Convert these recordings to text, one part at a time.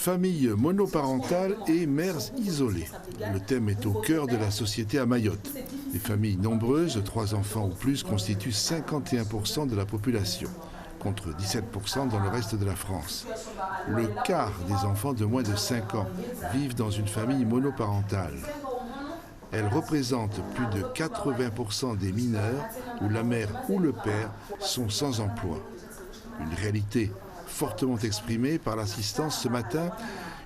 Familles monoparentales et mères isolées. Le thème est au cœur de la société à Mayotte. Les familles nombreuses, 3 enfants ou plus, constituent 51% de la population, contre 17% dans le reste de la France. Le quart des enfants de moins de 5 ans vivent dans une famille monoparentale. Elle représente plus de 80% des mineurs où la mère ou le père sont sans emploi. Une réalité fortement exprimée par l'assistance ce matin,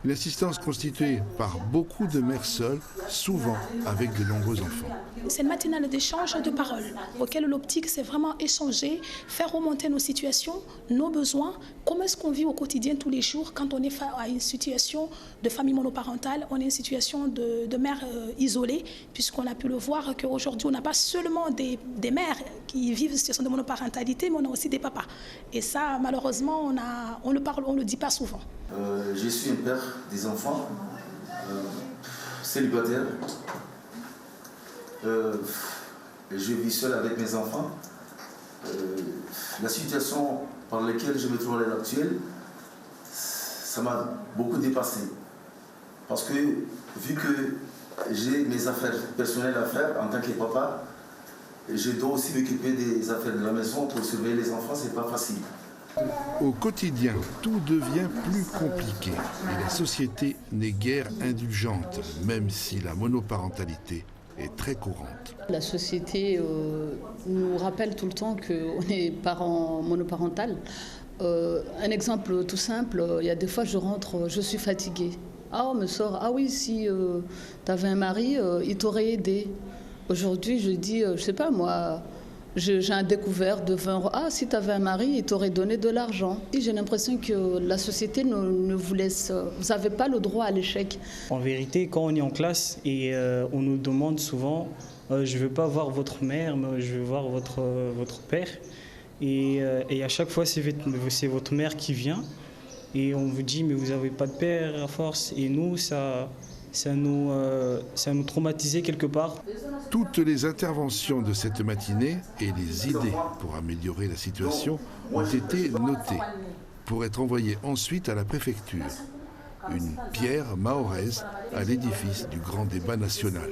une assistance constituée par beaucoup de mères seules, souvent avec de nombreux enfants. C'est une matinale d'échange de paroles, auquel l'optique c'est vraiment échanger, faire remonter nos situations, nos besoins, comment est-ce qu'on vit au quotidien tous les jours quand on est à une situation de famille monoparentale, on est une situation de mère isolée, puisqu'on a pu le voir qu'aujourd'hui on n'a pas seulement des mères qui vivent une situation de monoparentalité, mais on a aussi des papas. Et ça, malheureusement, on le dit pas souvent. Je suis un père des enfants, célibataire. Je vis seul avec mes enfants. La situation par laquelle je me trouve à l'heure actuelle, ça m'a beaucoup dépassé. Parce que vu que j'ai mes affaires personnelles à faire en tant que papa, je dois aussi m'occuper des affaires de la maison pour surveiller les enfants, c'est pas facile. Au quotidien, tout devient plus compliqué et la société n'est guère indulgente, même si la monoparentalité est très courante. La société nous rappelle tout le temps qu'on est parents monoparentales. Un exemple tout simple, il y a des fois je rentre, je suis fatiguée. Ah, on me sort, ah oui, si tu avais un mari, il t'aurait aidé. Aujourd'hui, je dis, je sais pas moi, j'ai un découvert de 20 €. Ah, si tu avais un mari, il t'aurait donné de l'argent. J'ai l'impression que la société ne vous laisse... Vous n'avez pas le droit à l'échec. En vérité, quand on est en classe et on nous demande souvent « je ne veux pas voir votre mère, mais je veux voir votre père ». Et à chaque fois, c'est votre mère qui vient. Et on vous dit « mais vous n'avez pas de père à force ». Et nous, ça nous traumatisait quelque part. Toutes les interventions de cette matinée et les idées pour améliorer la situation ont été notées pour être envoyées ensuite à la préfecture. Une pierre mahoraise à l'édifice du grand débat national.